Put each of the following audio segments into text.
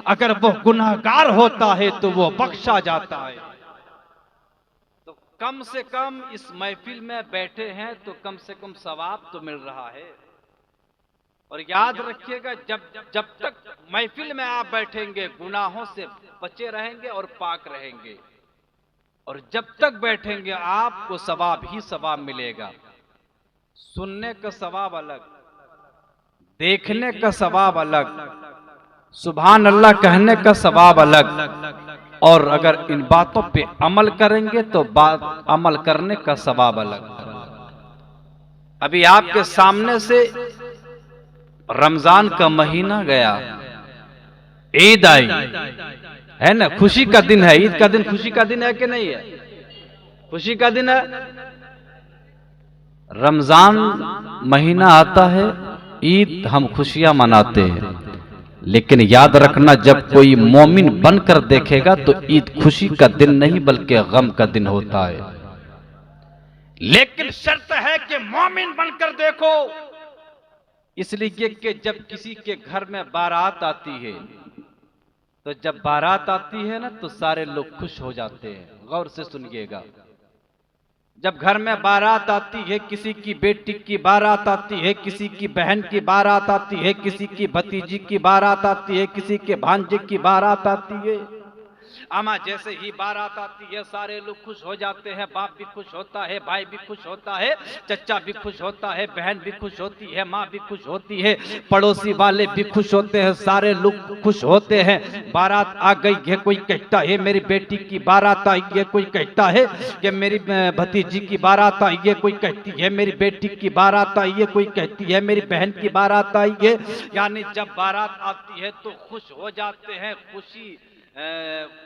अगर वो गुनाहगार होता है तो वो बख्शा जाता है। तो कम से कम इस महफिल में बैठे हैं तो कम से कम सवाब तो मिल रहा है। और याद रखिएगा, जब जब तक महफिल में आप बैठेंगे गुनाहों से बचे रहेंगे और पाक रहेंगे, और जब तक बैठेंगे आपको सवाब ही सवाब मिलेगा। सुनने का सवाब अलग, देखने का सवाब अलग, सुभान अल्लाह कहने का सवाब अलग, और अगर इन बातों पे अमल करेंगे तो बात अमल करने का सवाब अलग। अभी आपके सामने से रमजान का महीना गया, ईद आई है ना, खुशी का दिन है। ईद का दिन खुशी का दिन है कि नहीं है? खुशी का दिन है। रमजान महीना आता है, ईद हम खुशियां मनाते हैं, लेकिन याद रखना जब कोई मोमिन बनकर देखेगा तो ईद खुशी का दिन नहीं बल्कि गम का दिन होता है। लेकिन शर्त है कि मोमिन बनकर देखो, इसलिए कि जब किसी के घर में बारात आती है, तो जब बारात आती है ना तो सारे लोग खुश हो जाते हैं। गौर से सुनिएगा, जब घर में बारात आती है, किसी की बेटी की बारात आती है, किसी की बहन की बारात आती है, किसी की भतीजी की बारात आती है, किसी के भांजे की बारात आती है, अमा जैसे ही बारात आती है सारे लोग खुश हो जाते हैं। बाप भी खुश होता है, भाई भी खुश होता है, चचा भी खुश होता है, बहन भी खुश होती है, माँ भी खुश होती है, पड़ोसी वाले भी खुश होते हैं, सारे लोग खुश होते हैं। बारात आ गई है, कोई कहता है मेरी बेटी की बारात आई है, कोई कहता है कि मेरी भतीजी की बारात आई है, कोई कहती है मेरी बेटी की बारात आई है, कोई कहती है मेरी बहन की बारात आई है। यानी जब बारात आती है तो खुश हो जाते हैं। खुशी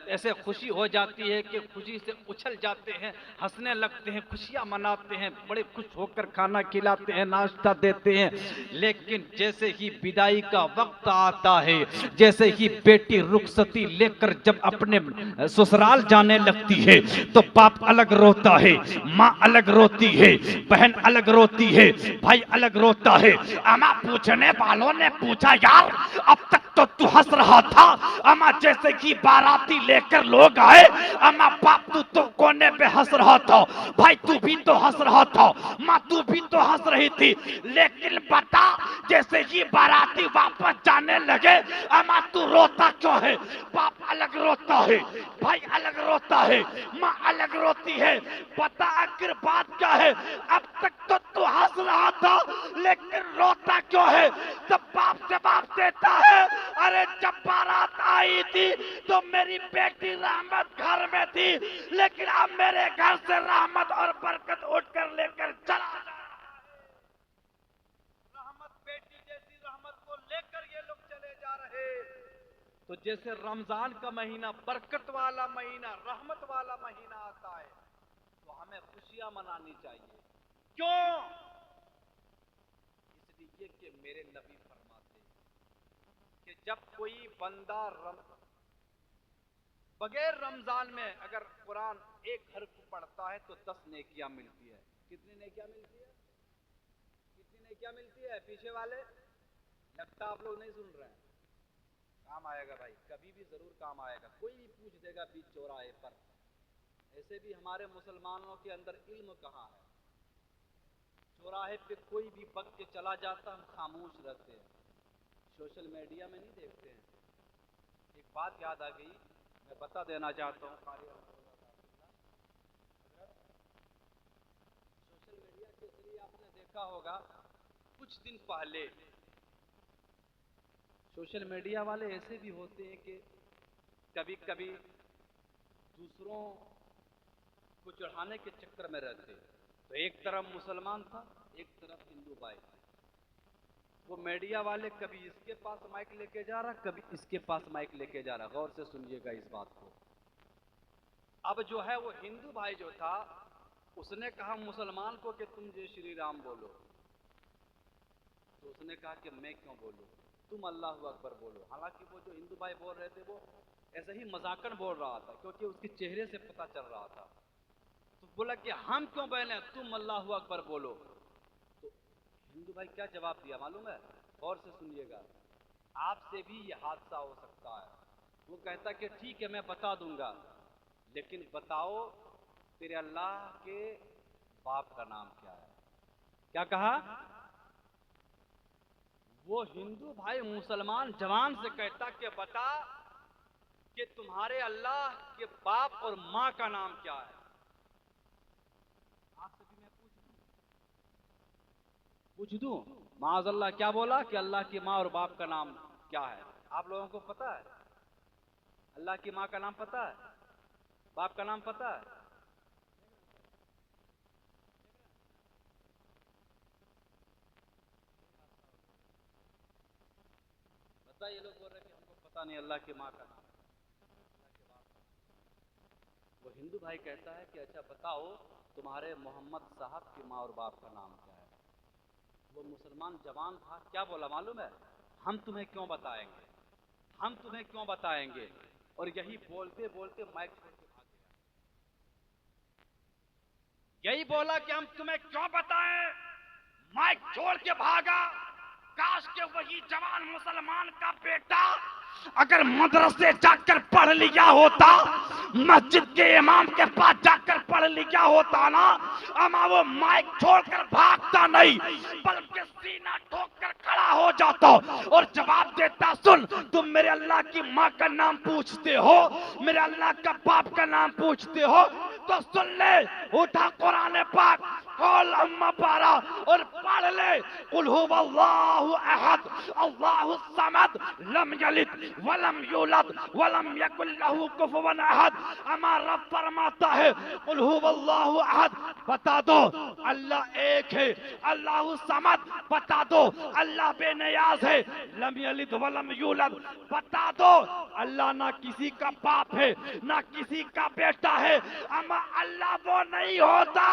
ऐसे खुशी हो जाती है कि खुशी से उछल जाते हैं, हंसने लगते हैं, खुशियां मनाते हैं, बड़े खुश होकर खाना खिलाते हैं, नाश्ता देते हैं। लेकिन जैसे ही विदाई का वक्त आता है, जैसे ही बेटी रुखसती लेकर जब अपने ससुराल जाने लगती है, तो बाप अलग रोता है, माँ अलग रोती है, बहन अलग रोती है, भाई अलग रोता है। अमा पूछने वालों ने पूछा, यार अब तक तो तू हंस रहा था, अमा जैसे कि बाराती लेकर लोग आए, अमा बाप तू तो कोने पे हंस रहा था, भाई तू भी तो हंस रहा था, माँ तू भी तो हंस रही थी, लेकिन बता जैसे ही बाराती वापस जाने लगे, अमा तू रोता क्यों है? बाप अलग रोता है, भाई अलग रोता है, माँ अलग रोती है, बता आखिर बात क्या है? अब तक तो तू हंस रहा था, लेकिन रोता क्यों है? तब बाप जवाब देता है, अरे जब बारात आई थी तो मेरी बेटी रहमत घर में थी, लेकिन अब मेरे घर से रहमत और बरकत उठकर लेकर चला जा रहा है। रहमत बेटी जैसी रहमत को लेकर ये लोग चले जा रहे। तो जैसे रमजान का महीना बरकत वाला महीना, रहमत वाला महीना आता है, तो हमें खुशियां मनानी चाहिए। क्यों? इसलिए कि मेरे नबी फरमाते कि जब कोई बंदा बगैर रमजान में अगर कुरान एक हर्फ पढ़ता है तो 10 नेकियां मिलती है। कितनी नेकियां मिलती है? कितनी नेकियां मिलती है? पीछे वाले लगता आप लोग नहीं सुन रहे हैं। काम आएगा भाई, कभी भी जरूर काम आएगा। कोई भी पूछ देगा बीच चौराहे पर, ऐसे भी हमारे मुसलमानों के अंदर इल्म कहाँ है? चौराहे पे कोई भी बक के चला जाता, हम खामोश रहते हैं, सोशल मीडिया में नहीं देखते हैं। एक बात याद आ गई, मैं बता देना चाहता हूँ। सोशल मीडिया के जरिए आपने देखा होगा, कुछ दिन पहले सोशल मीडिया वाले ऐसे भी होते हैं कि कभी कभी दूसरों को चढ़ाने के चक्कर में रहते। तो एक तरफ मुसलमान था, एक तरफ हिंदू भाई। वो मीडिया वाले कभी इसके पास माइक लेके जा रहा, कभी इसके पास माइक लेके जा रहा। गौर से सुनिएगा इस बात को। अब जो है वो हिंदू भाई जो था, उसने कहा मुसलमान को कि तुम जय श्री राम बोलो, तो उसने कहा कि मैं क्यों बोलूं, तुम अल्लाह अकबर बोलो। हालांकि वो जो हिंदू भाई बोल रहे थे वो ऐसे ही मजाकन बोल रहा था, क्योंकि उसके चेहरे से पता चल रहा था। तो बोला कि हम क्यों बोले, तुम अल्लाह अकबर बोलो। तो हिंदू भाई क्या जवाब दिया मालूम है? गौर से सुनिएगा, आपसे भी ये हादसा हो सकता है। वो कहता कि ठीक है मैं बता दूंगा, लेकिन बताओ तेरे अल्लाह के बाप का नाम क्या है। क्या कहा? वो हिंदू भाई मुसलमान जवान से कहता कि बता कि तुम्हारे अल्लाह के बाप और माँ का नाम क्या है। आपसे भी मैं पूछ दूं? माज़अल्लाह क्या बोला कि अल्लाह की माँ और बाप का नाम क्या है? आप लोगों को पता है? अल्लाह की माँ का नाम पता है? बाप का नाम पता है? बताइए। लोग बोल रहे हैं कि हमको पता नहीं अल्लाह की माँ का नाम, अल्लाह के बाप का नाम। वो हिंदू भाई कहता है कि अच्छा बताओ तुम्हारे मोहम्मद साहब की माँ और बाप का नाम क्या है। वो मुसलमान जवान था, क्या बोला मालूम है? हम तुम्हें क्यों बताएंगे, हम तुम्हें क्यों बताएंगे। और यही बोलते बोलते माइक छोड़ के भाग गया। यही बोला कि हम तुम्हें क्यों बताएं, माइक छोड़ के भागा। काश के वही जवान मुसलमान का बेटा अगर मदरसे जाकर पढ़ लिया होता, मस्जिद के इमाम के पास जाकर पढ़ लिया होता ना, अमा वो माइक छोड़कर भागता नहीं, बल्कि सीना ठोक कर खड़ा हो जाता और जवाब देता, सुन तुम मेरे अल्लाह की माँ का नाम पूछते हो, मेरे अल्लाह का बाप का नाम पूछते हो, तो सुन ले, उठा कुरान पाक खोल अम्मा पारा और पढ़ ले, कुल हुवल्लाहु अहद अल्लाहु समद लम यलिद वलम यूलद वलम यकुल लहू कुफुवन अहद। हमारा रब फरमाता है कुल हुवल्लाहु अहद, बता दो अल्लाह एक है, अल्लाहु समद बता दो अल्लाह बेनियाज है, लम यलिद वलम यूलद बता दो अल्लाह ना किसी का बाप है ना किसी का बेटा है, अमा अल्लाह वो नहीं होता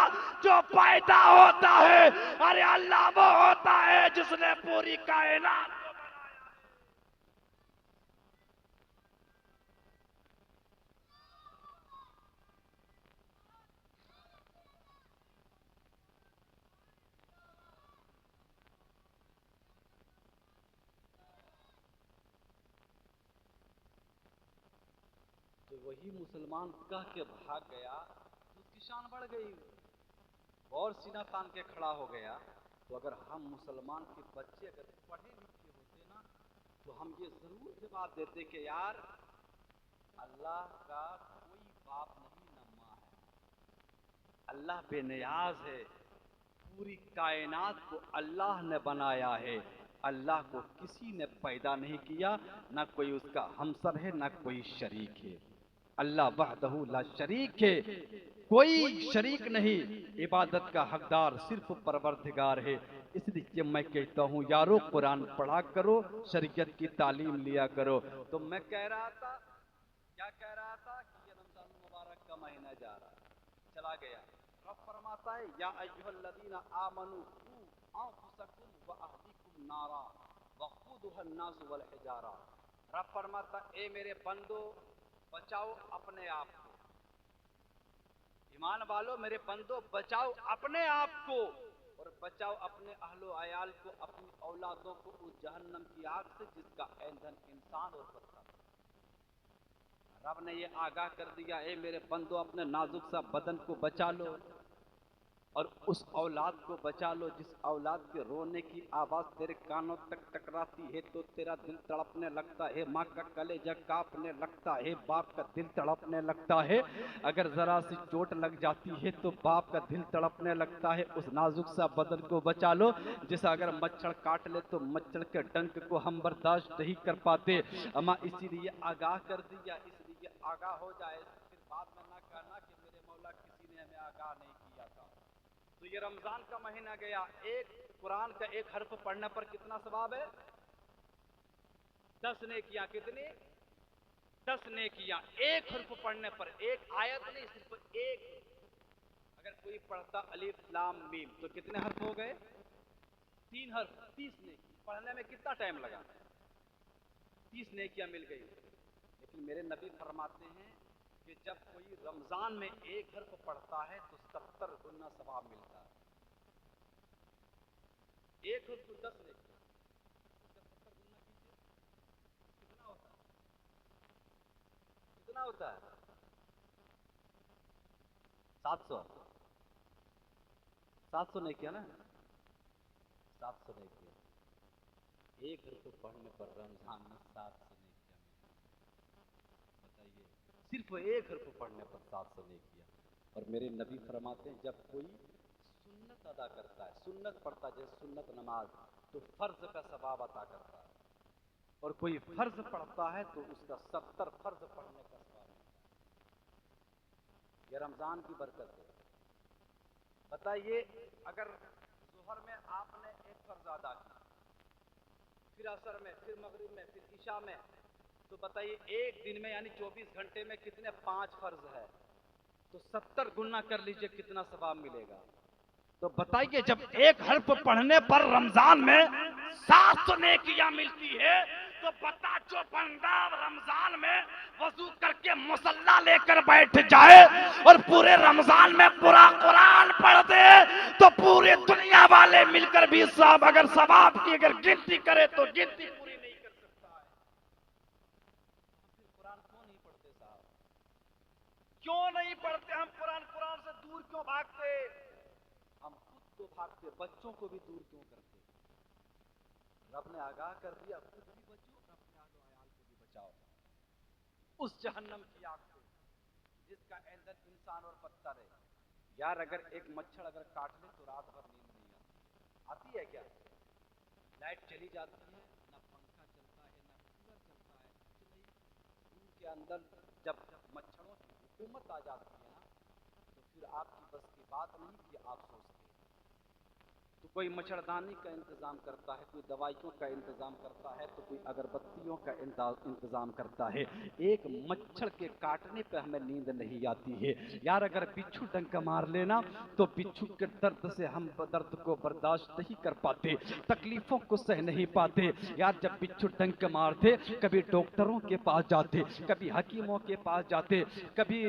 जो पैदा होता है, अरे अल्लाह वो होता है जिसने पूरी कायनात को बनाया। तो वही मुसलमान कह के भाग गया तो उसकी शान बढ़ गई और सीना तान के खड़ा हो गया। तो अगर हम मुसलमान के बच्चे अगर पढ़े लिखे होते ना, तो हम ये जरूर जवाब देते कि यार अल्लाह का कोई बाप नहीं न माँ है, अल्लाह बेनियाज है, पूरी कायनात को अल्लाह ने बनाया है, अल्लाह को किसी ने पैदा नहीं किया, ना कोई उसका हमसर है ना कोई शरीक है, अल्लाह वहदहू ला शरीक है, कोई शरीक नहीं, इबादत का हकदार सिर्फ परवरदिगार है। इसलिए मैं कहता हूँ यारो कुरान पढ़ा करो, शरीयत की तालीम लिया करो। तो मैं कह रहा था, क्या कह रहा था कि ये रमजान मुबारक का महीना जा रहा है, चला गया। रब फरमाता है या अय्युहल्लज़ीना आमनू कू अंफुसकुम व अहलीकुम नारा वक़ूदुहा अन्नास वल हिजारा। रब फरमाता ए मेरे बंदो बचाओ अपने आप को, ईमान वालों मेरे बंदो बचाओ अपने आप को और बचाओ अपने अहलो अयाल को, अपनी औलादों को उस जहन्नम की आग से जिसका ईंधन इंसान और पत्थर। रब ने ये आगाह कर दिया, ए मेरे बंदो अपने नाजुक सा बदन को बचा लो और उस औलाद को बचा लो जिस औलाद के रोने की आवाज़ तेरे कानों तक टकराती है तो तेरा दिल तड़पने लगता है, माँ का कलेजा कांपने लगता है, बाप का दिल तड़पने लगता है, अगर ज़रा सी चोट लग जाती है तो बाप का दिल तड़पने लगता है। उस नाजुक सा बदन को बचा लो जिसे अगर मच्छर काट ले तो मच्छर के डंक को हम बर्दाश्त नहीं कर पाते। अम्मा इसीलिए आगाह कर दिया, इसलिए आगाह हो जाए, फिर बाद में ना कहना कि मेरे मौला किसी ने हमें आगाह नहीं किया था। तो ये रमजान का महीना गया, एक कुरान का एक हर्फ पढ़ने पर कितना सवाब है? 10 नेकियां। कितनी? 10 नेकियां एक हर्फ पढ़ने पर, एक आयत नहीं सिर्फ एक। अगर कोई पढ़ता अलिफ लाम मीम तो कितने हर्फ हो गए? 3 हर्फ, 30 नेकी। पढ़ने में कितना टाइम लगा? 30 नेकियां मिल गई। लेकिन मेरे नबी फरमाते हैं कि जब कोई रमजान में एक हर्फ पढ़ता है तो 70 गुना सवाब मिलता है। एक हर्फ 10 नेकियां, उसका 70 गुना कीजिए कितना होता है? कितना होता है? 700। 700 नहीं किया ना? 700 नहीं किया। एक रुपये पढ़ने पर रमजान में 700 नहीं किया। बताइए, सिर्फ एक रुपये पढ़ने पर 700 नहीं किया। और मेरे नबी फरमाते हैं जब कोई सुन्नत अदा करता है, सुन्नत पढ़ता है, जैसे सुन्नत नमाज, तो फर्ज का सवाब अता करता है। और कोई फर्ज पढ़ता है तो उसका 70 फर्ज पढ़ने का सवाब मिलता है। यह रमजान की बरकत है। बताइए, अगर जोहर में आपने एक फर्ज अदा किया, फिर असर में, फिर मगरिब में, फिर इशा में, तो बताइए एक दिन में यानी 24 घंटे में कितने 5 फर्ज है, तो 70 गुना कर लीजिए कितना सवाब मिलेगा। तो बताइए, जब एक हर्फ पढ़ने पर रमजान में 700 नेकियां मिलती है, तो बता जो बंदा रमजान में वजू करके मुसल्ला लेकर बैठ जाए और पूरे रमजान में पूरा कुरान पढ़ दे, तो पूरी दुनिया वाले मिलकर भी साहब अगर सवाब की अगर गिनती करे तो गिनती पूरी नहीं कर सकता है। कुरान क्यों नहीं पढ़ते साहब? क्यों नहीं पढ़ते हम कुरान? कुरान से दूर क्यों भागते? हम खुद को भागते, बच्चों को भी दूर क्यों करते? रब ने आगाह कर दिया, खुद भी बचो, अपने आलो अयाल को भी बचाओ उस जहन्नम की आग से जिसका ईंधन इंसान और पत्थर है। यार अगर एक मच्छर अगर काट ले तो रात भर नींद नहीं आती है क्या? लाइट चली जाती है, ना पंखा चलता है, ना कूलर चलता है, कुछ नहीं। रूम के अंदर जब मच्छरों की हुकूमत आ जाती है ना, तो फिर आपकी बस की बात नहीं कि आप सोचते। तो कोई मच्छरदानी का इंतजाम करता है, कोई दवाइयों का इंतजाम करता है, तो कोई अगरबत्तियों का इंतजाम करता है। एक मच्छर के काटने पे हमें नींद नहीं आती है। यार अगर बिच्छू डंक मार लेना तो बिच्छू के दर्द से हम दर्द को बर्दाश्त नहीं कर पाते, तकलीफों को सह नहीं पाते। यार जब बिच्छू डंक मारते, कभी डॉक्टरों के पास जाते, कभी हकीमों के पास जाते, कभी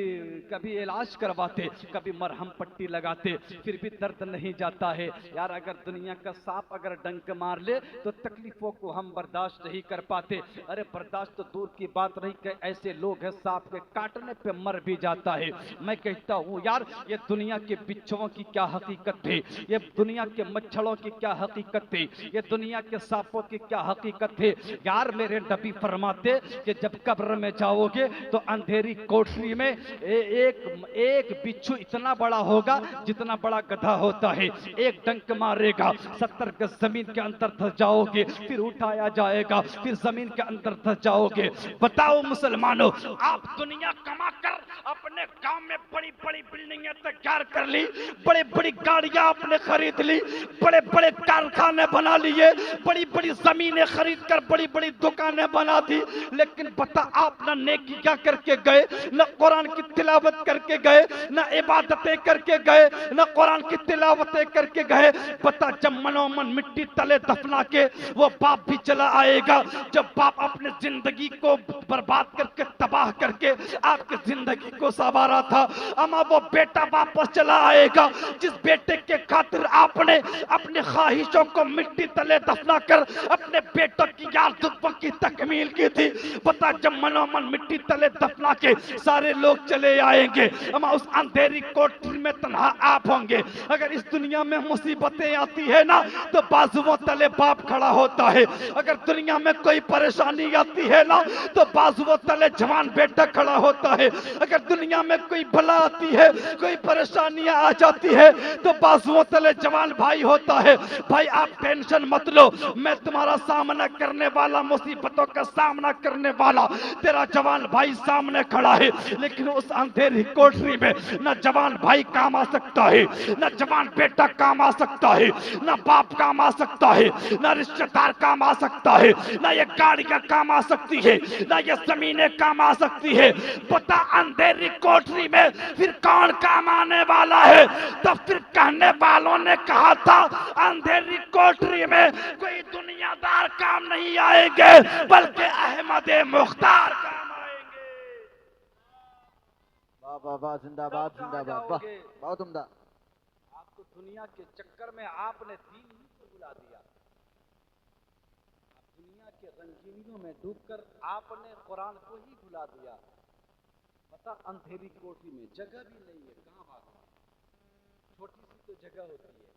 कभी इलाज करवाते, कभी मरहम पट्टी लगाते, फिर भी दर्द नहीं जाता है। यार अगर दुनिया का सांप अगर डंक मार ले तो तकलीफों को हम बर्दाश्त नहीं कर पाते। अरे बर्दाश्त तो दूर की बात रही कि ऐसे लोग हैं सांप के काटने पे मर भी जाता है। मैं कहता हूँ यार ये दुनिया के बिच्छुओं की क्या हकीकत है, ये दुनिया के मच्छरों की क्या हकीकत है, ये दुनिया के सांपों की क्या हकीकत है। यार मेरे नबी फरमाते कि जब कब्र में जाओगे तो अंधेरी कोठरी में एक बिच्छू इतना बड़ा होगा जितना बड़ा गधा होता है, एक डंक मारेगा, 70 गज जमीन के अंदर धस जाओगे, फिर उठाया जाएगा, फिर जमीन के अंदर धस जाओगे। बताओ मुसलमानों, आप दुनिया कमा कर अपने गांव में बड़ी बड़ी बिल्डिंगें तैयार कर ली, बड़ी बड़ी गाड़ियां आपने खरीद ली, बड़े बड़े कारखाने बना लिए, बड़ी बड़ी जमीनें खरीद कर बड़ी बड़ी दुकानें बना दी, लेकिन बता आप ना नेकी क्या करके गए, न कुरान की तिलावत करके गए, न इबादतें करके गए, न कुरान की तिलावतें करके गए। बता जब मनोमन मिट्टी तले दफना के वो बाप भी चला आएगा, जब बाप अपने जिंदगी को बर्बाद करके तबाह करके आपकी जिंदगी को संवारा था, अमा वो बेटा वापस चला आएगा जिस बेटे के खातिर आपने अपनी ख्वाहिशों को मिट्टी तले दफना कर अपने बेटों की यादों की तकमील की थी। बता जब मनोमन मिट्टी तले दफना के सारे लोग चले आएंगे, अमा उस अंधेरी कोठरी में तन्हा आप होंगे। अगर इस दुनिया में मुसीबतें आती है ना तो बाजुओं तले बाप खड़ा होता है, अगर दुनिया में कोई परेशानी आती है ना तो बाजुओं तले जवान बेटा खड़ा होता है, अगर दुनिया में कोई भला आती है, कोई परेशानियां आ जाती है तो बाजुओं तले जवान भाई होता है। भाई आप टेंशन मत लो, मैं तुम्हारा सामना करने वाला, मुसीबतों का सामना करने वाला तेरा जवान भाई सामने खड़ा है। लेकिन उस अंधेरी कोठरी में न जवान भाई काम आ सकता है, न जवान बेटा काम आ सकता है, न बाप काम आ सकता है, न रिश्तेदार काम आ सकता है, न ये गाड़ियां काम आ सकती है, न ये जमीनें काम आ सकती है। पता अंधेरी कोठरी में फिर कौन काम आने वाला है? तो फिर कहने वालों ने कहा था अंधेरी कोठरी में कोई दुनियादार काम नहीं आएंगे बल्कि अहमद मुख्तार काम आएंगे। वाह वाह वाह, जिंदाबाद जिंदाबाद, वाह बहुत उम्दा। आपको दुनिया के चक्कर में आपने दीन ही को भुला दिया, दुनिया के रंगीनियों में डूबकर आपने कुरान को ही भुला दिया। पता अंधेरी कोठी में जगह भी नहीं है, कहाँ भागना, छोटी सी तो जगह होती है।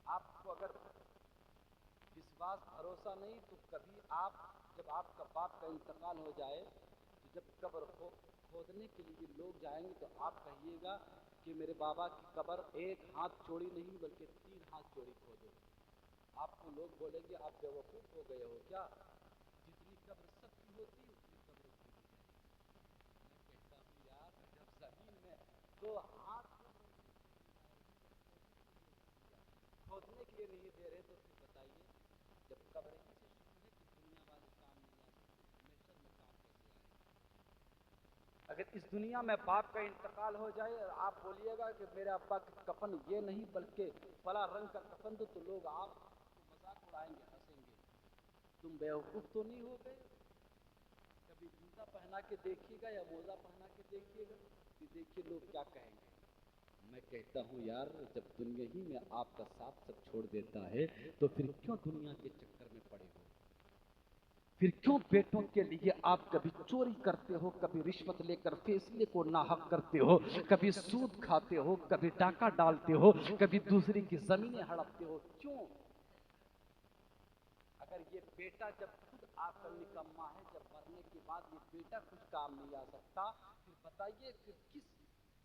आपको अगर विश्वास भरोसा नहीं तो कभी आप, जब आपका बाप का इंतकाल हो जाए तो जब कब्र को खोदने के लिए लोग जाएंगे तो आप कहिएगा कि मेरे बाबा की कब्र एक हाथ चौड़ी नहीं बल्कि 3 हाथ चौड़ी खोदो। आपको लोग बोलेंगे आप बेवकूफ हो गए हो क्या, जितनी कब्र सबकी होती है उतनी कब्र खोदी जाए। मैं कहता हूँ यार, जब जमीन में 2 हाथ खोदने के लिए नहीं दे रहे तो फिर बताइए, जब कब्र ही से शुरू है कि दुनिया वाले काम नहीं आ सकते, हमेशा में काम कैसे आएगा। अगर इस दुनिया में बाप का इंतकाल हो जाए और आप बोलिएगा कि मेरे अब्बा का कफन ये नहीं बल्कि फला रंग का कफन दो, तो लोग आपको मजाक उड़ाएंगे, हंसेंगे। तुम बेवकूफ तो नहीं हो गए? कभी जूता पहना के देखिएगा या मोजा पहना के देखिएगा कि देखिए लोग क्या कहेंगे। मैं कहता हूँ यार, जब दुनिया ही में आपका साथ सब छोड़ देता है तो फिर क्यों दुनिया के चक्कर में पड़े हो? फिर क्यों बेटों के लिए आप कभी चोरी करते हो, कभी रिश्वत लेकर फैसले को नाहक करते हो, कभी सूद खाते हो, कभी डाका डालते हो, कभी दूसरी की जमीनें हड़पते हो? क्यों? अगर ये बेटा जब खुद आपका निकम्मा है, जब मरने के बाद ये बेटा कुछ काम नहीं आ सकता, फिर बताइए फिर किस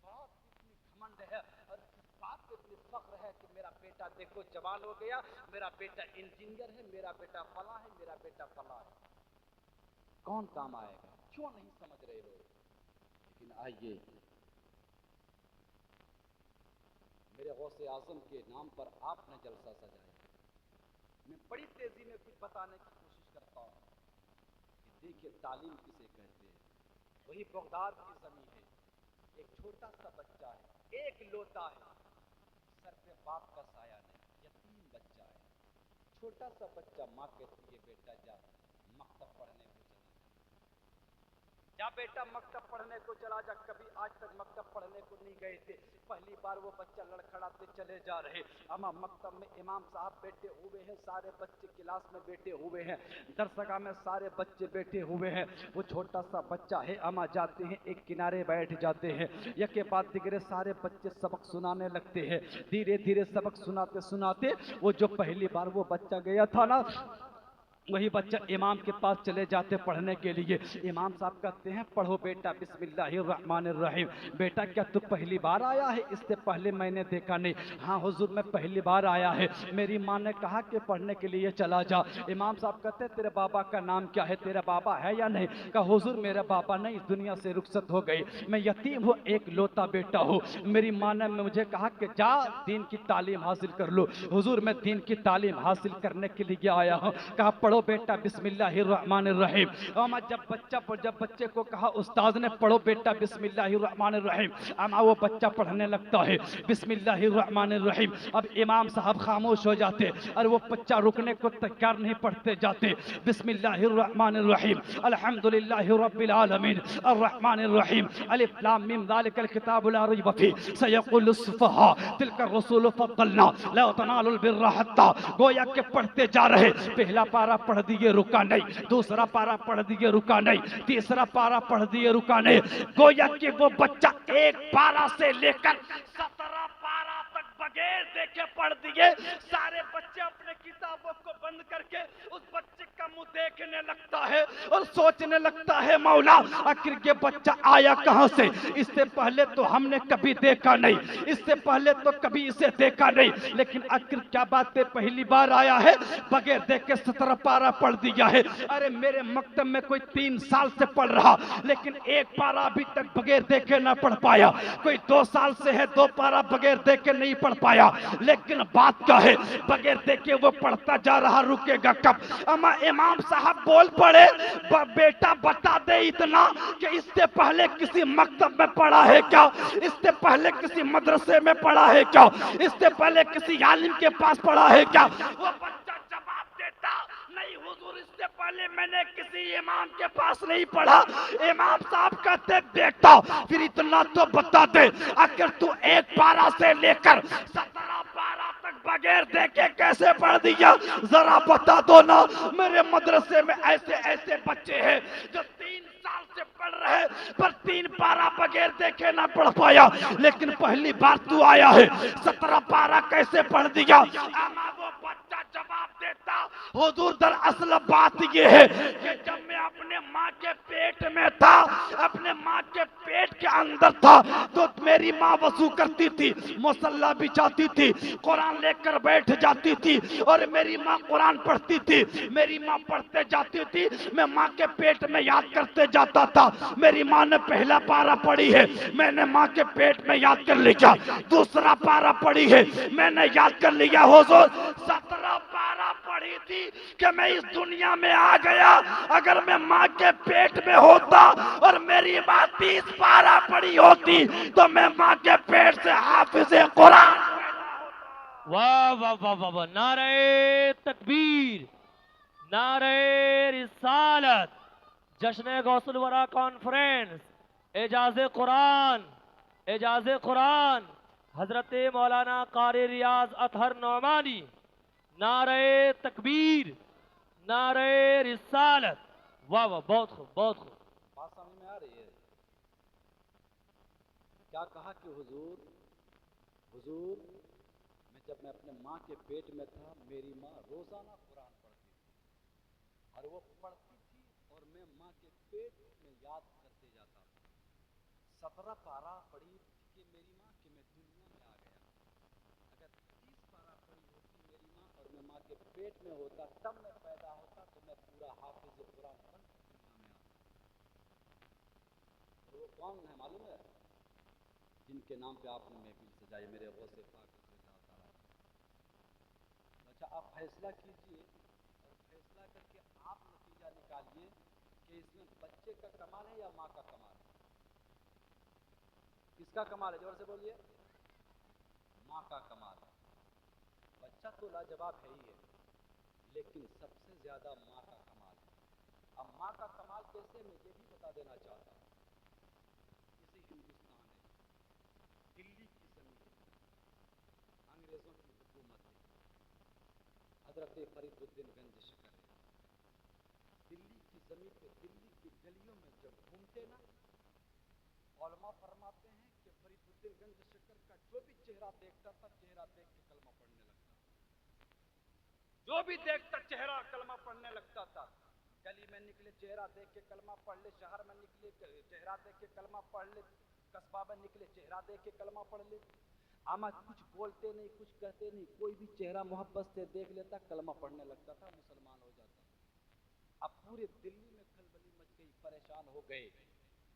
बात पे इतनी घमंड है और किस बात पे इतनी फख्र है कि मेरा बेटा देखो जवान हो गया, मेरा बेटा इंजीनियर है, मेरा बेटा फला है, मेरा बेटा फला है। कौन काम आएगा? क्यों नहीं समझ रहे हो? लेकिन आइए, मेरे गौसे आजम के नाम पर आपने जलसा सजाया। मैं बड़ी तेजी में कुछ बताने की कोशिश करता हूँ कि देखिए तालीम किसे कहते हैं। वही बगदाद की जमीन है, एक छोटा सा बच्चा है, एक लोटा है, सर पे बाप का साया नहीं, यतीम बच्चा है। छोटा सा बच्चा, माँ कहती है बेटा जा मकतब पढ़ने को चला जा, बेटा मकतब पढ़ने को चला जा। कभी आज तक मकतब पढ़ने को नहीं गए थे, पहली बार वो बच्चा लड़खड़ाते चले जा रहे। अमा मकतब में इमाम साहब बैठे हुए हैं, सारे बच्चे क्लास में बैठे हुए हैं, दरसगाह में सारे बच्चे बैठे हुए हैं। वो छोटा सा बच्चा है, अमा जाते हैं एक किनारे बैठ जाते हैं, यके बाद दिगरे सारे बच्चे सबक सुनाने लगते हैं। धीरे धीरे सबक सुनाते सुनाते वो जो पहली बार वो बच्चा गया था ना, वही बच्चा इमाम के पास चले जाते पढ़ने के लिए। इमाम साहब कहते हैं पढ़ो बेटा बिस्मिल्लाहिर्रहमानिर्रहीम। बेटा क्या तू पहली बार आया है? इससे पहले मैंने देखा नहीं। हाँ हुजूर मैं पहली बार आया है, मेरी माँ ने कहा कि पढ़ने के लिए चला जा। इमाम साहब कहते हैं तेरे बाबा का नाम क्या है, तेरा बाबा है या नहीं? कहा हुजूर मेरा बाबा नहीं, इस दुनिया से रुखसत हो गई, मैं यतीम हूँ, एक लोता बेटा हूँ। मेरी माँ ने मुझे कहा कि जा दीन की तालीम हासिल कर लो। हुजूर मैं दीन की तालीम हासिल करने के लिए आया हूँ। कहा पढ़ो बेटा बिस्मिल्लाहिर्रहमानिर्रहीम। अमा जब बच्चे को कहा उस्ताद ने पढ़ो बेटा बिस्मिल्लाहिर्रहमानिर्रहीम, अमा वो बच्चा पढ़ने लगता है बिस्मिल्लाहिर्रहमानिर्रहीम। अब इमाम साहब खामोश हो जाते और वो बच्चा रुकने को तैयार नहीं, पढ़ते जाते बिस्मिल्लाहिर्रहमानिर्रहीम अल्हम्दुलिल्लाहि रब्बिल आलमीन अर्रहमानिर्रहीम अलिफ लाम मीम ज़ालिकल किताबु ला रैब फीह सयक़ुलुस सुफ़हा तिलका रसूलु फ़द्दलना ला तनालुल बिर्रा हत्ता। गोया के पढ़ते जा रहे, पहला पारा पढ़ दिए रुका नहीं, दूसरा पारा पढ़ दिए रुका नहीं, तीसरा पारा पढ़ दिए रुका नहीं। गोया कि वो बच्चा एक पारा से लेकर 17 पारा तक बगैर देखे पढ़ दिए। सारे बच्चे अपने किताबों को बंद करके उस बच्चे का मुंह देखने लगता है और सोचने लगता है मौला आखिर ये बच्चा आया कहां से? इससे पहले तो हमने कभी देखा नहीं, इससे पहले तो कभी इसे देखा नहीं, लेकिन आखिर क्या बात है पहली बार आया है, बगैर देखे 17 पारा पढ़ दिया है। अरे मेरे मकतब में कोई 3 साल से पढ़ रहा, लेकिन एक पारा अभी तक बगैर देखे ना पढ़ पाया। कोई 2 साल से है, 2 पारा बगैर देखे नहीं पढ़ पाया। लेकिन बात क्या है, बगैर देखे वो पढ़ता जा रहा, रुकेगा कब? अमा इमाम साहब बोल पड़े बेटा बता दे इतना कि इससे पहले किसी मकतब में पढ़ा है क्या? इससे पहले किसी मदरसे में पढ़ा है क्या? इससे पहले किसी आलिम के पास पढ़ा है क्या? वो बच्चा जवाब देता नहीं हुजूर इससे पहले मैंने किसी इमाम के पास नहीं पढ़ा। इमाम साहब कहते बेटा फिर इतना तो बता दे, अगर तू एक पारा से लेकर 17 पारा तक बगैर देखे कैसे पढ़ दिया, जरा बता दो ना। मेरे मदरसे में ऐसे ऐसे बच्चे हैं जो 3 साल से पढ़ रहे, पर 3 पारा बगैर देखे ना पढ़ पाया, लेकिन पहली बार तू आया है 17 पारा कैसे पढ़ दिया। अमा वो बच्चा जवाब देता, हुजूर दरअसल बात ये है कि जब मैं अपने माँ के पेट में था, अपने माँ के पेट के अंदर था, तो मेरी माँ वजू करती थी, मुसल्ला बिछाती थी, कुरान लेकर बैठ जाती थी और मेरी माँ कुरान पढ़ती थी। मेरी माँ पढ़ते जाती थी, मैं माँ के पेट में याद करते जाता था। मेरी माँ ने पहला पारा पढ़ी है, मैंने माँ के पेट में याद कर लिया। दूसरा पारा पढ़ी है, मैंने याद कर लिया। हुजूर 17 पारा पढ़ी थी कि मैं इस दुनिया में आ गया। अगर मैं माँ के पेट में होता और मेरी माँ 30 पारा पढ़ी होती तो मैं माँ के पेट से हाफिज कुरान। वाह वाह वाह वाह वाह, नारे तकबीर, नारे रिसालत, जश्न गौसुल वरा कॉन्फ्रेंस, एजाज़े कुरान, एजाज़े कुरान, हजरत मौलाना कारी रियाज अतहर नौमानी, नारे तकबीर, नारे रिसालत। वाह वाह, बहुत खूब, बहुत खूब। बात समझ में आ रही है? क्या कहा कि हुजूर, हुजूर जब मैं अपने माँ के पेट में था, मेरी माँ रोजाना कुरान पढ़ती थी और वो पढ़ती थी और मैं माँ के पेट में याद करते जाता था। 17 पारा पढ़ी थी मेरी माँ कि मैं दुनिया में आ गया। अगर 30 पारा पढ़ी होती मेरी माँ और मैं माँ के पेट में होता, तब मैं पैदा होता, तो मैं पूरा हाफिज कुरान बन दुनिया में आता। और वो कौन है मालूम है? जिनके नाम पे आपने महफिल सजाई, मेरे गौसे पाक। अच्छा, आप फैसला कीजिए और फैसला करके आप नतीजा निकालिए कि इसमें बच्चे का कमाल है या माँ का कमाल है। किसका कमाल है? जोर से बोलिए। माँ का कमाल है। बच्चा तो लाजवाब है ही है, लेकिन सबसे ज्यादा माँ का कमाल है। अब माँ का कमाल कैसे, मैं ये भी बता देना चाहता हूँ। इसी हिंदुस्तान है, दिल्ली की जमीन, अंग्रेजों की हुकूमत है, हजरत फरीदुद्दीन गंज शकर है। दिल्ली की जमीन पे, दिल्ली की गलियों में जब घूमते ना, उलमा फरमाते हैं कि फरीदुद्दीन गंज शकर का जो भी चेहरा देखता था, चेहरा देख के कलमा पढ़ने लगता था। जो भी देखता चेहरा कलमा पढ़ने लगता था। गली में निकले चेहरा देख के कलमा पढ़ ले, शहर में निकले चेहरा देख के कलमा पढ़ ले, कस्बा में निकले चेहरा देख के कलमा पढ़ ले। आमा कुछ बोलते नहीं, कुछ कहते नहीं, कोई भी चेहरा मोहब्बत से देख लेता, कलमा पढ़ने लगता था, मुसलमान हो जाता। अब पूरे दिल्ली में खलबली मच गई, परेशान हो गए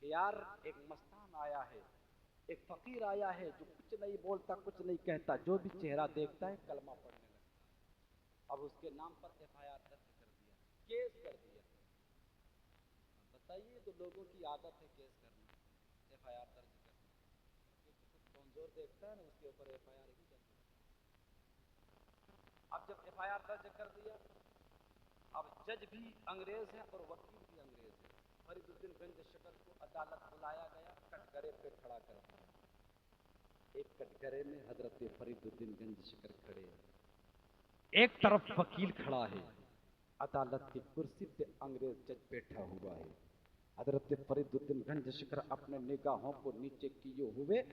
कि यार एक मस्तान आया है, एक फकीर आया है जो कुछ नहीं बोलता, कुछ नहीं कहता, जो भी चेहरा देखता है कलमा पढ़ने लगता। अब उसके नाम पर FIR दर्ज कर दिया, केस कर दिया। बताइए, तो लोगों की आदत है केस करना, FIR दर्ज करना। कमजोर देखता है ना, उसके ऊपर FIR ही दर्ज करता। अब जब FIR दर्ज कर दिया, अब जज भी अंग्रेज है और वकील भी अंग्रेज है। फरीदुद्दीन गंज शकर को अदालत बुलाया गया, कटघरे पे खड़ा कर दिया। एक कटघरे में हजरत फरीदुद्दीन गंज शकर खड़े हैं, एक तरफ वकील खड़ा है, अदालत की कुर्सी पे अंग्रेज जज बैठा हुआ है। हजरत फरीदुद्दीन गंज शकर अपने निगाहों को नीचे किए हुए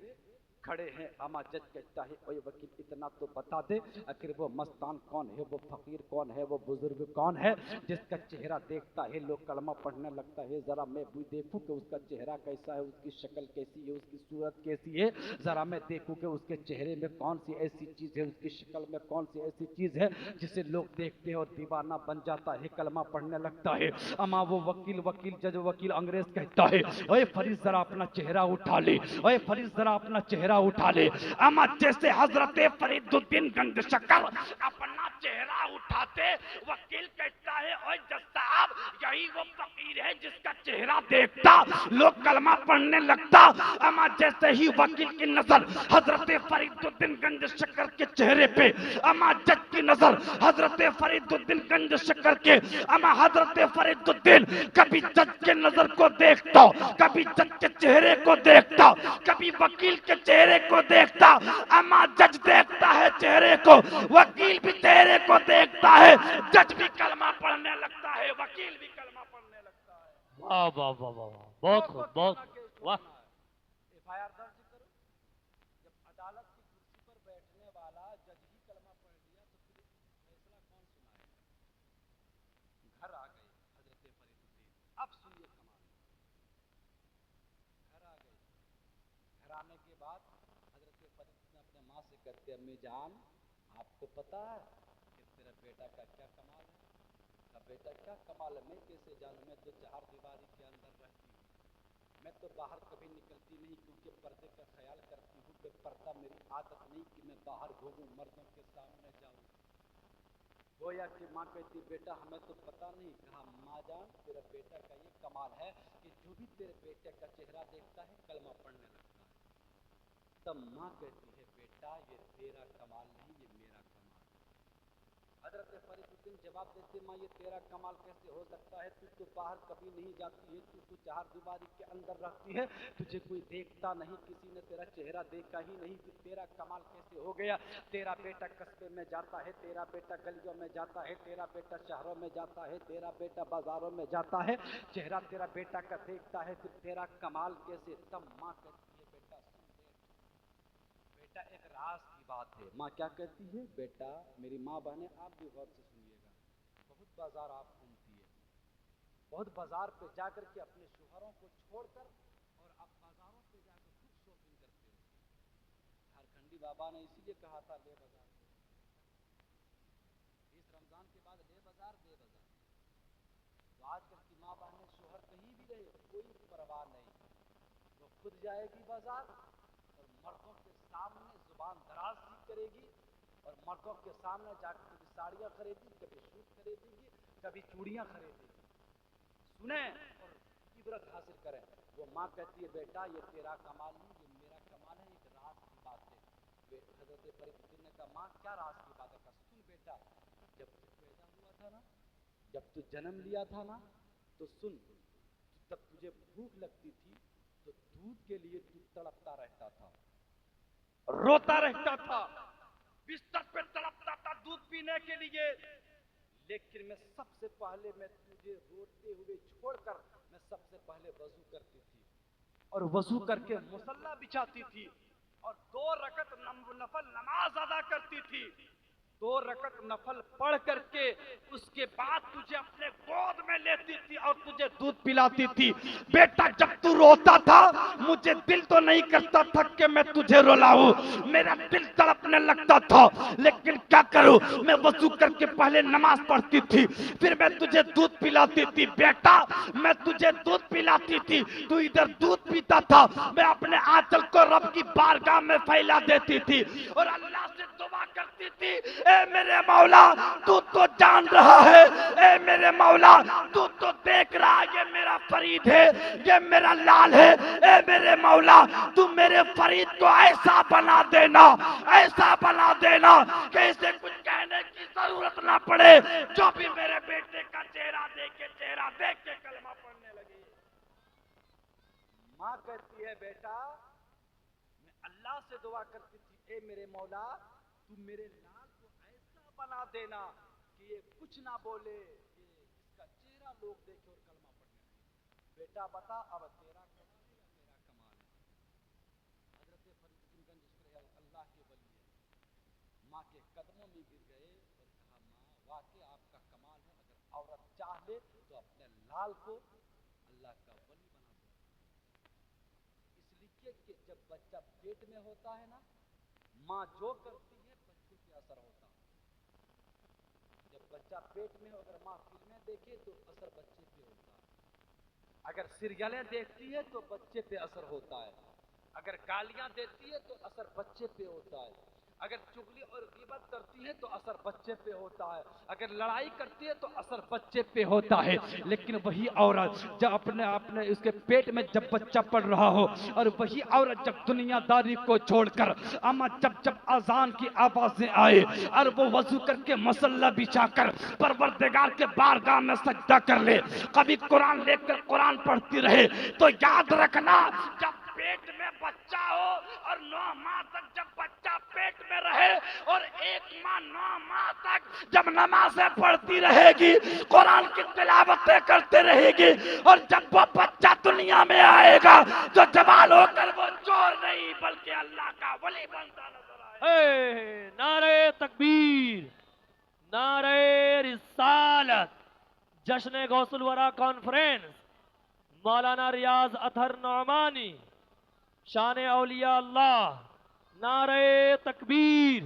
खड़े हैं। अमा जज कहता है, ओए वकील इतना तो बता दे, आखिर वो मस्तान कौन है, वो फकीर कौन है, वो बुजुर्ग कौन है जिसका चेहरा देखता है लोग कलमा पढ़ने लगता है। जरा मैं भी देखूं कि उसका चेहरा कैसा है, उसकी शक्ल कैसी है, उसकी सूरत कैसी है। जरा मैं देखूं कि उसके चेहरे में कौन सी ऐसी चीज है, उसकी शक्ल में कौन सी ऐसी चीज है जिसे लोग देखते हैं और दीवाना बन जाता है, कलमा पढ़ने लगता है। अमा वो वकील जज वकील अंग्रेज कहता है, ओए फरीद जरा अपना चेहरा उठा ले, ओए फरीद जरा अपना चेहरा उठा ले। अमा जैसे हजरत फरीदुद्दीन गंज शकर अपना चेहरा उठाते, वकील कहता है, ओए जज साहब यही वो फकीर है जिसका चेहरा देखता लोग कलमा पढ़ने लगता। अमा जैसे ही वकील की नजर हजरत फरीदुद्दीन गंज शकर के चेहरे पे, अमा जज की नजर हजरत फरीदुद्दीन गंज शकर के, अमा हजरत फरीदुद्दीन कभी जज के नजर को देखता, कभी जज के चेहरे को देखता, कभी वकील के चेहरे को देखता। अमा जज देखता है चेहरे को, वकील भी चेहरे को देखता है, जज भी कलमा पढ़ने लगता है, वकील भी कलमा पढ़ने लगता है। वाह वाह वाह वाह वाह, बहुत खूब, बहुत वाह। एफआईआर दर्ज करो। जब अदालत की कुर्सी पर बैठने वाला जज ही कलमा पढ़ लिया तो फिर फैसला कौन सुनाएगा? घर आ गए हजरत फरीदुद्दीन। अब सुनिए कमाल। घर आ गए। घर आने के बाद हजरत फरीदुद्दीन अपने माँ से कहते, अम्मी जान आपको पता है कि तेरा बेटा का क्या कमाल है? का बेटा क्या कमाल है? मैं कैसे जानूं? मैं तो चार दीवारी के अंदर रहती हूँ, मैं तो बाहर कभी निकलती नहीं क्योंकि पर्दे का ख्याल करती हूँ कि पर्दा मेरी आदत नहीं कि मैं बाहर घूमूं, मर्दों के सामने जाऊं। गोया कि माँ कहती, बेटा हमें तो पता नहीं। कहा, माँ जान तेरा बेटा का ये कमाल है कि जो भी तेरे बेटे का चेहरा देखता है कलमा पढ़ने लगता है। तब माँ कहती है, बेटा ये तेरा कमाल नहीं, ये मेरा कमाल है। हजरत फरीदुद्दीन जवाब देते, माँ ये तेरा कमाल कैसे हो सकता है? तू तो बाहर कभी नहीं जाती है, तू तो चार दीवारी के अंदर रहती है, तुझे कोई देखता नहीं, किसी ने तेरा चेहरा देखा ही नहीं, फिर तेरा कमाल कैसे हो गया? तेरा बेटा कस्बे में जाता है, तेरा बेटा गलियों में जाता है, तेरा बेटा शहरों में जाता है, तेरा बेटा बाजारों में जाता है, चेहरा तेरा बेटा का देखता है, फिर तेरा कमाल कैसे? तब माँ कहती है, बेटा सुन बेटा एक राज की बात है। माँ क्या कहती है? बेटा मेरी माँ बहने आप भी गौर से सुनिएगा। बहुत बाजार आप घूमती है, बहुत बाजार पे जाकर के अपने शोहरों को छोड़कर और आप बाजारों पे जाकर खूब शॉपिंग करते हो। झारखंडी बाबा ने इसीलिए कहा था ले बाजार, इस रमजान के बाद ले बाजार दे बाजार। तो आजकल की माँ बहने शोहर कहीं भी रहे कोई परवाह नहीं, वो खुद जाएगी बाजार और मर्दों के सामने जुबान दराज सी करेगी और मर्दों के सामने जाकर कभी साड़ियाँ खरीदेगी, कभी सूट खरीदेगी, कभी चूड़ियाँ खरीदेगी। सुने और इबरत हासिल करें। वो माँ कहती है, बेटा ये तेरा कमाल नहीं, ये मेरा कमाल है, एक राज की बात है। हजरत फरीदुद्दीन ने कहा, माँ क्या राज की बात है? कहा, सुन बेटा, जब तू पैदा हुआ था ना, जब तू जन्म लिया था ना, तो सुन, तब तुझे भूख लगती थी तो दूध के लिए तू तड़पता रहता था, रोता रहता था, बिस्तर पे तड़पता था दूध पीने के लिए। लेकिन मैं सबसे पहले मैं तुझे रोते हुए छोड़कर मैं सबसे पहले वजू करती थी और वजू करके मुसल्ला बिछाती थी और 2 रकत नफल नमाज अदा करती थी। 2 रकत नफल पढ़ करके उसके बाद तुझे अपने गोद में लेती थी और तुझे दूध पिलाती थी। बेटा जब तू रोता था मुझे दिल तो नहीं करता था कि मैं तुझे रुलाऊं, मेरा दिल तड़पने लगता था, लेकिन क्या करूं, मैं वजू करके पहले नमाज पढ़ती थी, फिर मैं तुझे दूध पिलाती थी। बेटा मैं तुझे दूध पिलाती थी, तू इधर दूध पीता था, मैं अपने आंचल को रब की बारगाह में फैला देती थी और अल्लाह से दुआ करती थी, ए मेरे मौला तू तो जान रहा है, ए मेरे मौला तू तो देख रहा है, ये मेरा फरीद है, ये मेरा लाल है, ए मेरे मौला तू मेरे फरीद को ऐसा बना देना, ऐसा बना देना कि इसे कुछ कहने की जरूरत ना पड़े, जो भी मेरे बेटे का चेहरा देख के कलमा पढ़ने लगी। माँ कहती है, बेटा मैं अल्लाह से दुआ करती थी, ए मेरे मौला तू मेरे लाल को ऐसा बना देना कि ये कुछ ना बोले, ये इसका चेहरा लोग देखे और कलमा पढ़ने लगे। बेटा बता अब तेरा कमाल है या मेरा कमाल है? हजरत फरीदुद्दीन गंज अल्लाह के वली है, माँ के कदमों में गिर गए और कहा, माँ वाकई आपका कमाल है, अगर औरत चाह ले तो अपने लाल को अल्लाह का वली बना सकती है। इसलिए कि जब बच्चा पेट में होता है ना, माँ जो करती है बच्चे पे असर होता है। जब बच्चा पेट में हो अगर माँ फिल्में देखे तो असर बच्चे पे होता है, अगर सीरियलें देखती है तो बच्चे पे असर होता है, अगर गालियां देती है तो असर बच्चे पे होता है, अगर चुगली और गिबत करती है तो असर बच्चे पे होता है, अगर लड़ाई करती है तो असर बच्चे पे होता है। लेकिन वही औरत जब अपने उसके पेट में जब बच्चा पड़ रहा हो और वही औरत जब दुनियादारी को छोड़कर अम्मा जब अजान की आवाजें आए और वो वजू करके मसल्ला बिछाकर परवरदिगार के बारगाह में सजदा कर ले, कभी कुरान लेकर कुरान पढ़ती रहे, तो याद रखना जब पेट में बच्चा हो और 9 माह तक जब बच्चा पेट में रहे है। और एक माँ 9 माह तक जब नमाजें पढ़ती रहेगी, कुरान की तिलावतें करते रहेगी, और जब वो बच्चा दुनिया में आएगा तो जवान होकर वो चोर नहीं बल्कि अल्लाह का वली बनता नजर आएगा। नारे तकबीर, नारे रिसालत। जश्न गौसुल वरा कॉन्फ्रेंस, मौलाना रियाज अतहर नौमानी, शान औलिया अल्लाह, नारे तकबीर,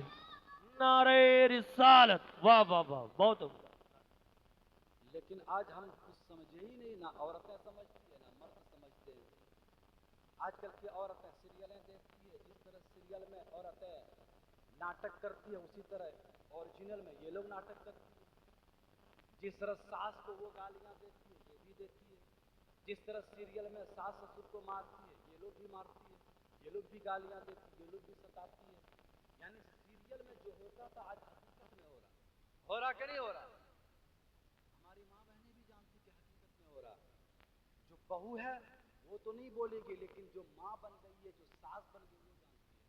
नारे रिसालत। वाह वाह वाह, बहुत उम्दा। लेकिन आज हम कुछ समझे ही नहीं, ना औरतें समझती है ना मर्द समझते हैं। आजकल की औरतें सीरियलें देखती है, जिस तरह सीरियल में औरतें नाटक करती है उसी तरह ओरिजिनल में ये लोग नाटक करती है। जिस तरह सास को वो गालियां देती है ये भी देती है, जिस तरह सीरियल में सास ससुर को मारती है ये लोग भी मारती है, ये लोग भी गालियां देती है, ये लोग भी सताती है। यानी सीरियल में जो होता था आज हकीकत में हो रहा कि नहीं हो रहा? हमारी माँ बहनें भी जानती कि हकीकत में हो रहा। जो बहू है वो तो नहीं बोलेगी, लेकिन जो माँ बन गई है, जो सास बन गई वो जानती है।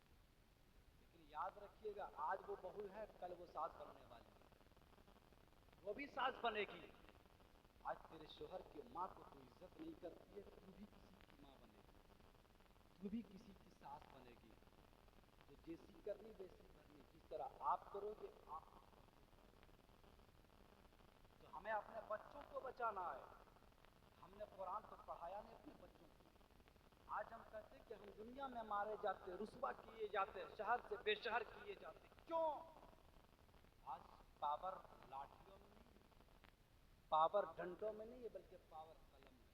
लेकिन याद रखिएगा, आज वो बहू है, कल वो सास बनने वाली है, वो भी सास बनेगी। आज तेरे शोहर की माँ को तू इज्जत नहीं करती है, तू भी किसी की माँ बनेगी, तू भी किसी की सास बनेगी। तो जैसी करनी वैसी भरनी, जिस तरह आप करोगे आप। तो हमें अपने बच्चों को बचाना है। हमने कुरान तो पढ़ाया नहीं अपने बच्चों को। आज हम कहते हैं कि हम दुनिया में मारे जाते, रुस्वा किए जाते, शहर से बेशहर किए जाते। क्यों? आज पावर लाठियों में नहीं, पावर डंडों में नहीं है, बल्कि पावर कलम में।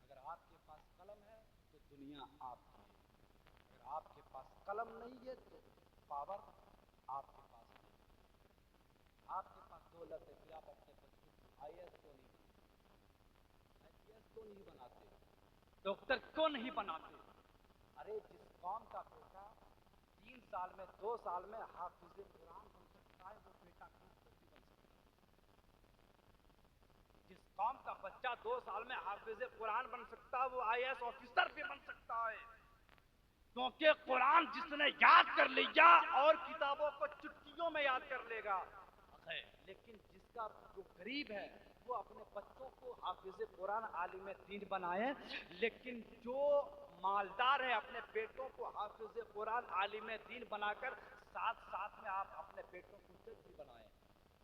अगर आपके पास कलम है तो दुनिया आपकी है, अगर आपके पास कलम नहीं है तो पावर आपके पास नहीं है। आपके पास दौलत है कि आप अपने बच्चों को IAS क्यों नहीं बनाते, IPS क्यों नहीं बनाते, डॉक्टर क्यों नहीं बनाते? अरे जिस कौम का बेटा 3 साल में 2 साल में हाफिज़े कुरान बन सकता है, वो बेटा डॉक्टर भी बन सकता है। जिस कौम का बच्चा 2 साल में हाफिज़े कुरान बन सकता है, वो IAS ऑफिसर भी बन सकता है। क्योंकि कुरान जिसने याद कर लिया और किताबों को चुटकियों में याद कर लेगा। लेकिन जिसका जो गरीब है वो अपने बच्चों को हाफिज़े कुरान आलिम दीन बनाए, लेकिन जो मालदार है अपने बेटों को हाफिज़े कुरान आलिम दीन बनाकर साथ साथ में आप अपने बेटों को जज भी बनाएं,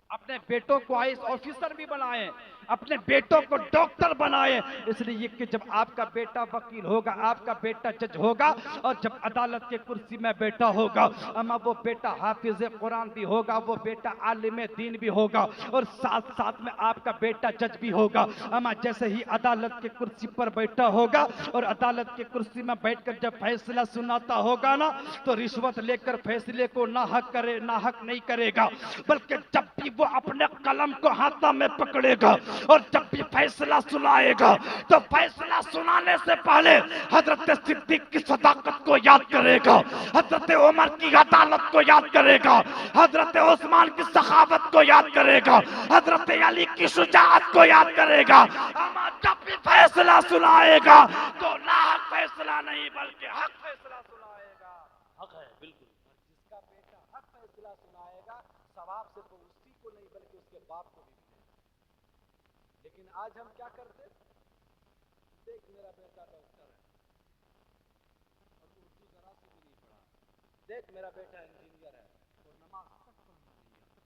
अपने बेटों को IAS ऑफिसर भी बनाएं, अपने बेटों को डॉक्टर बनाएं। इसलिए कि जब आपका बेटा वकील होगा, आपका बेटा जज होगा, और जब अदालत के कुर्सी में बैठा होगा, अमा वो बेटा हाफिज़े कुरान भी होगा, वो बेटा आलिम दीन भी होगा, और साथ साथ में आपका बेटा जज भी होगा। अमा जैसे ही अदालत के कुर्सी पर बैठा होगा और अदालत के कुर्सी में बैठकर जब फैसला सुनाता होगा ना, तो रिश्वत लेकर फैसले को नाहक नहीं करेगा, बल्कि जब भी वो अपने कलम को हाथों में पकड़ेगा और जब भी फैसला सुनाएगा तो फैसला सुनाने से पहले हजरत सिद्दीक की सदाकत को याद करेगा, हजरत उमर की अदालत को याद करेगा, हजरत उस्मान की सखावत को याद करेगा, हजरत अली की शुजाअत को याद करेगा। जब भी फैसला सुनाएगा तो नाहक फैसला नहीं बल्कि हक फैसला सुनाएगा। हक है बिल्कुल। जिसका बेटा हक फैसला सुनाएगा, सवाब से तो उसी को नहीं बल्कि उसके बाप को भी मिलेगा। लेकिन आज हम क्या करते, देख मेरा बेटा डॉक्टर है और उर्दू जरा से भी नहीं पढ़ा, देख मेरा बेटा इंजीनियर है और नमाज तक पढ़ना नहीं आता।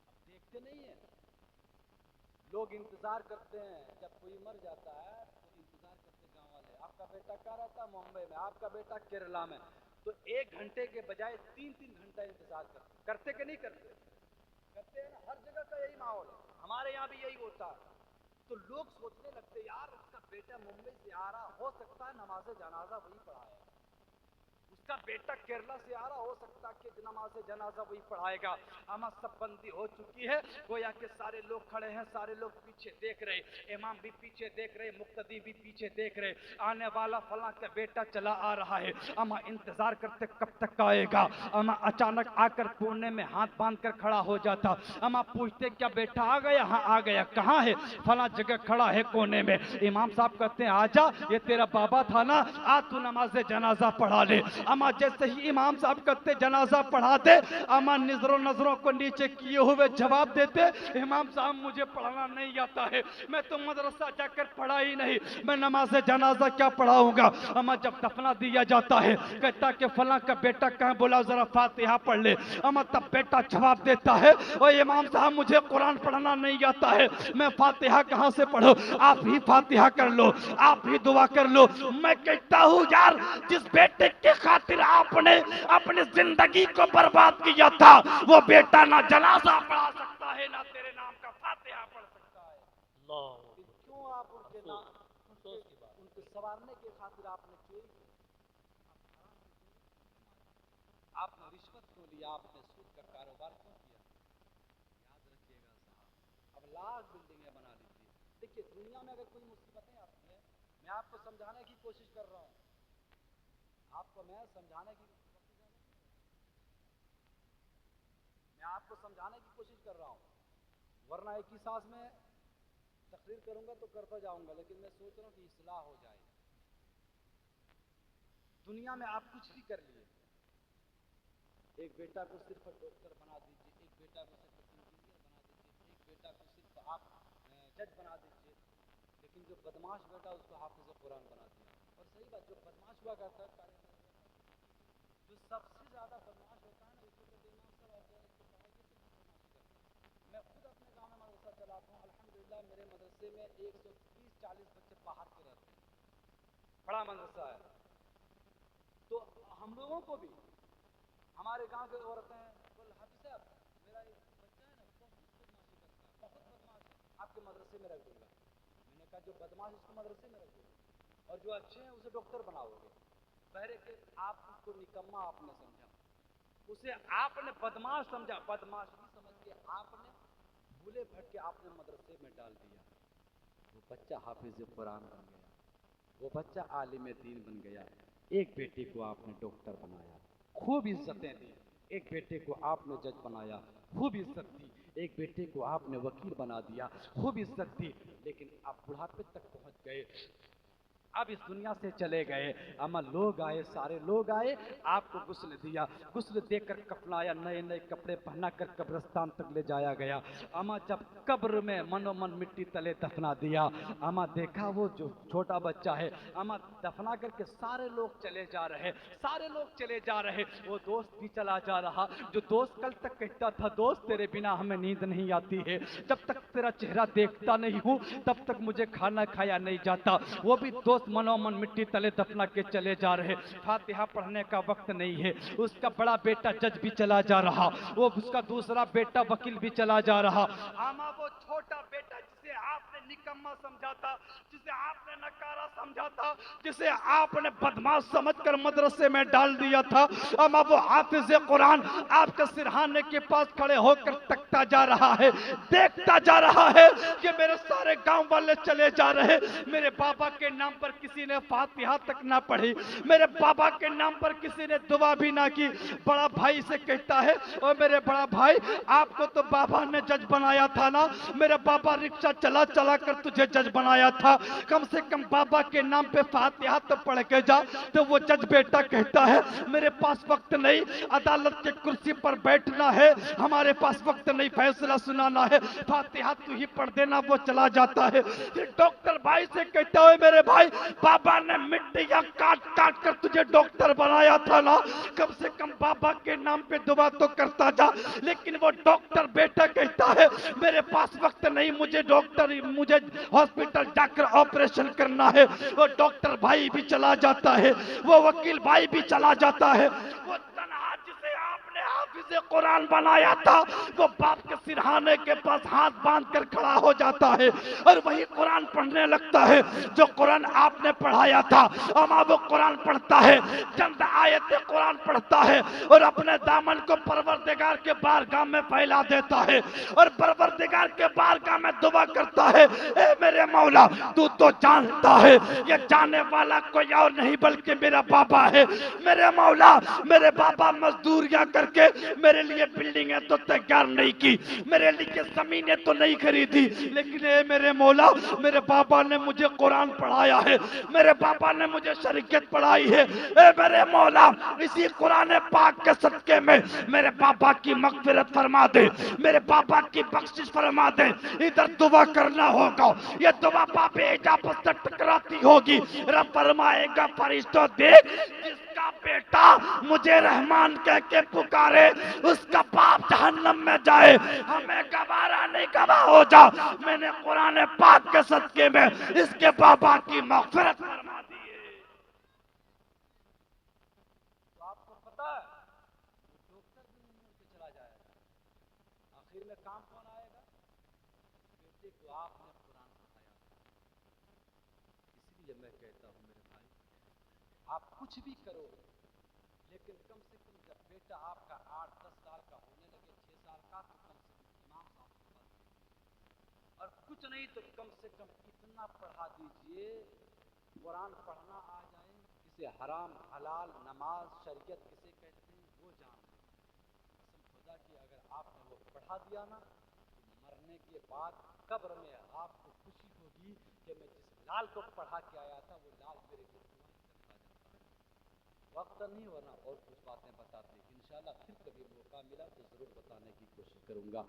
अब देखते नहीं है लोग, इंतजार करते हैं जब कोई मर जाता है तो इंतजार करते गांव वाले, आपका बेटा कहाँ रहता है? मुंबई में, आपका बेटा केरला में। तो 1 घंटे के बजाय 3-3 घंटा इंतजार करते कि नहीं करते? करते हैं ना। हर जगह का यही माहौल है, हमारे यहाँ भी यही होता है। तो लोग सोचने लगते यार उसका बेटा मुंबई से आ रहा, हो सकता है नमाज जनाजा वही पढ़ाएगा, उसका बेटा केरला से आ रहा, हो सकता है कि नमाज जनाजा वही पढ़ाएगा। अमा सब बंदी हो चुकी है, गोया के सारे लोग खड़े हैं, सारे लोग पीछे देख रहे, इमाम भी पीछे देख रहे, मुक्तदी भी पीछे देख रहे, आने वाला फला का बेटा चला आ रहा है। अमा इंतजार करते कब तक आएगा। अमा अचानक आकर कोने में हाथ बांध कर खड़ा हो जाता। अमा पूछते क्या बेटा आ गया? हाँ आ गया। कहाँ है? फला जगह खड़ा है कोने में। इमाम साहब कहते हैं आजा, ये तेरा बाबा था ना, आ तू नमाज जनाजा पढ़ा ले। अमा जैसे ही इमाम साहब कहते जनाजा पढ़ा दे, अमा नजरों को नीचे किए हुए जवाब देते, इमाम साहब मुझे पढ़ाना नहीं आता है, मैं तो मदरसा जाकर पढ़ा ही नहीं, मैं नमाज जनाजा क्या पढ़ाऊंगा। अमा जब दफना दिया जाता है कहता कि फला का बेटा कहाँ, बोला जरा फातिहा पढ़ ले। अमा तब बेटा जवाब देता है, ओ इमाम साहब मुझे कुरान पढ़ना नहीं आता है, मैं फातिहा कहाँ से पढ़ूं, आप ही फातिहा कर लो, आप ही दुआ कर लो। मैं कहता हूँ यार, जिस बेटे के खातिर आपने अपनी जिंदगी को बर्बाद किया था, वो बेटा ना जनाजा पढ़ा सकता है ना तेरे नाम का फातिहा पढ़ सकता है। अल्लाह क्यों आप उनके नाम उनके सवारने के खातिर आपने चोरी की? आपने रिश्वत क्यों लिया, आपने सूद का कारोबार क्यों किया? याद रखिएगा साहब, अब लाख बिल्डिंगें बना लीजिए। देखिए दुनिया में अगर कोई मुसीबतें आती है, मैं आपको समझाने की कोशिश कर रहा हूँ, आपको मैं समझाने की कोशिश कर रहा हूँ, वरना एक ही सांस में तकरीर करूंगा तो करता जाऊंगा, लेकिन मैं सोच रहा हूँ कि इस्लाह हो जाए। दुनिया में आप कुछ भी कर लिए, एक बेटा को सिर्फ डॉक्टर बना दीजिए, एक बेटा को सिर्फ इंजीनियर बना दीजिए, एक बेटा को सिर्फ आप जज बना दीजिए, लेकिन जो बदमाश बेटा उसको हाफिज कुरान बना दिया। और सही बात, जो बदमाश हुआ करता है, जो सबसे ज्यादा बदमाश होता है ना, उसको कहते हैं इमाम साहब आप इसको पढ़ाइए तो बदमाशी करता है। मैं खुद अपने गाँव में मदरसा चलाता हूँ, अल्हम्दुलिल्लाह मेरे मदरसे में 130-40 बच्चे बाहर के रहते हैं, बड़ा मदरसा है। तो हम लोगों को भी, हमारे गांव के औरतें बोल हाफिज साहब मेरा एक बच्चा है ना बहुत बदमाशी करता है, बहुत बदमाश है, आपके मदरसे में रख दूंगा। मैंने कहा जो बदमाश उसको मदरसे में रख दूंगा, और जो अच्छे हैं उसे डॉक्टर बनाओगे। पहले के आप उसको निकम्मा आपने समझा, उसे आपने बदमाश समझा, बदमाश नहीं समझ के आपने भूले भटके आपने मदरसे में डाल दिया। वो बच्चा हाफिज कुरान बन गया, वो बच्चा आलिम दीन बन गया। एक बेटे को आपने डॉक्टर बनाया, खूब इज्जतें दी, एक बेटे को आपने जज बनाया, खूब इज्जत दी, एक बेटे को आपने वकील बना दिया, खूब इज्जत दी, लेकिन आप बुढ़ापे तक पहुंच गए, अब इस दुनिया से चले गए। अमा लोग आए, सारे लोग आए, आपको गुस्ल दिया, गुस्ल देकर कफनाया, नए नए कपड़े पहना कर कब्रिस्तान तक ले जाया गया। अमा जब कब्र में मनोमन मिट्टी तले दफना दिया, अमा देखा वो जो छोटा बच्चा है, अमा दफना करके सारे लोग चले जा रहे, सारे लोग चले जा रहे, वो दोस्त भी चला जा रहा, जो दोस्त कल तक कहता था दोस्त तेरे बिना हमें नींद नहीं आती है, जब तक तेरा चेहरा देखता नहीं हूँ तब तक मुझे खाना खाया नहीं जाता, वो भी दोस्त मनोमन मिट्टी तले दफना के चले जा रहे। फातिहा पढ़ने का वक्त नहीं है, उसका बड़ा बेटा जज भी चला जा रहा, वो उसका दूसरा बेटा वकील भी चला जा रहा। आमा वो छोटा बेटा जिसे आपने निकम्मा समझा था, जिसे आपने नकारा समझा था, जिसे आपने बदमाश समझकर मदरसे में डाल दिया था, अमा वो हाफिज कुरान आपके सिरहाने के पास खड़े होकर तकता जा रहा है, देखता जा रहा है कि मेरे सारे गांव वाले चले जा रहे, मेरे बाबा के नाम पर किसी ने फातिहा तक ना पढ़ी, मेरे बाबा के नाम पर किसी ने दुआ भी ना की। बड़ा भाई से कहता है, और मेरे बड़ा भाई आपको तो बाबा ने जज बनाया था ना, मेरे बाबा रिक्शा चला चला कर तुझे जज बनाया था, कम से कम बाबा के नाम पे फातिहा तो पढ़ के जा। तो वो जज बेटा कहता है मेरे पास वक्त नहीं, अदालत के कुर्सी पर बैठना है, हमारे पास वक्त नहीं, फैसला सुनाना है, फातिहा तू ही पढ़ देना। वो चला जाता है। फिर डॉक्टर भाई से कहता है मेरे भाई बाबा ने मिट्टियां काट काट कर तुझे डॉक्टर बनाया था ना, कम से कम बाबा के नाम पे दुआ तो करता जा। लेकिन वो डॉक्टर बेटा कहता है मेरे पास वक्त नहीं, मुझे हॉस्पिटल जाकर ऑपरेशन करना है। वो डॉक्टर भाई भी चला जाता है, वो वकील भाई भी चला जाता है। वो तन्हा जिसे आपने हाफिज कुरान बनाया था, वो बाप के सिरहाने के पास हाथ बांध कर खड़ा हो जाता है और वही कुरान पढ़ने लगता है जो कुरान आपने पढ़ाया था। अमा वो कुरान पढ़ता है, चंद आयतें कुरान पढ़ता है और अपने दामन को परवरदिगार के बारगाह में फैला देता है और परवरदिगार के बारगाह में दुआ करता है, ए मेरे मौला तू तो जानता है ये जाने वाला कोई और नहीं बल्कि मेरा बाबा है। मेरे मौला मेरे बाबा मजदूरियां करके मेरे लिए बिल्डिंगें तो तैयार नहीं की, मेरे लिए जमीनें तो नहीं खरीदी, लेकिन ए मेरे मौला, मेरे पापा ने मुझे कुरान पढ़ाया है, मेरे पापा ने मुझे शरीयत पढ़ाई है। ए मेरे मौला, इसी कुरान पाक के सदके में मेरे पापा की मगफिरत फरमा दे, मेरे पापा की बख्शिश फरमा दे। इधर दुआ करना होगा, ये दुआ पापे इजाबत से टकराती होगी। रब फरमाएगा फरिश्तों देख, जिसका बेटा मुझे रहमान कह के पुकारे उसका बाप जहन्नम में जाए, हमें गवारा नहीं, गवाह हो जा। मैंने कुरान पाक के सदके में इसके पापा की मगफिरत फरमा दी है। तो आपको पता है डॉक्टर भी नहीं उठ के चला जाएगा, आखिर में काम कौन आएगा? बेटे को आपने कुरान पढ़ाया। इसलिए मैं कहता हूं मेरे भाई, आप कुछ भी करो, लेकिन कम से कम जब बेटा आपका 8-10 साल का होने लगे, 6 साल का, तो कम से कम इमाम साहब के पास भेजिए। और कुछ नहीं तो कम से कम इतना पढ़ा दीजिए, कुरान पढ़ना आ जाए, इसे हराम हलाल नमाज शरीयत किसे कहते हैं वो जान लें। कसम खुदा की अगर आपने वो पढ़ा दिया ना, तो मरने के बाद कब्र में आपको खुशी होगी कि मैं जिस लाल को पढ़ा के आया था वो लाल मेरे लिए दुआएं करता जाता है। वक्त नहीं होना और कुछ बातें बताते, इंशाल्लाह फिर कभी मौका मिला तो ज़रूर बताने की कोशिश करूँगा।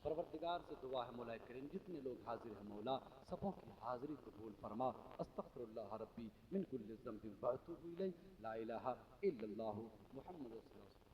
परवरदिगार से दुआ है मौला करीम, जितने लोग हाजिर हैं मौला सबों की हाजिरी कबूल फरमा। अस्तगफिरुल्लाह रब्बी मिन कुल्लि ज़ंबिन व अतूबु इलैह, ला इलाहा इल्लल्लाहु मुहम्मदुर रसूलुल्लाह।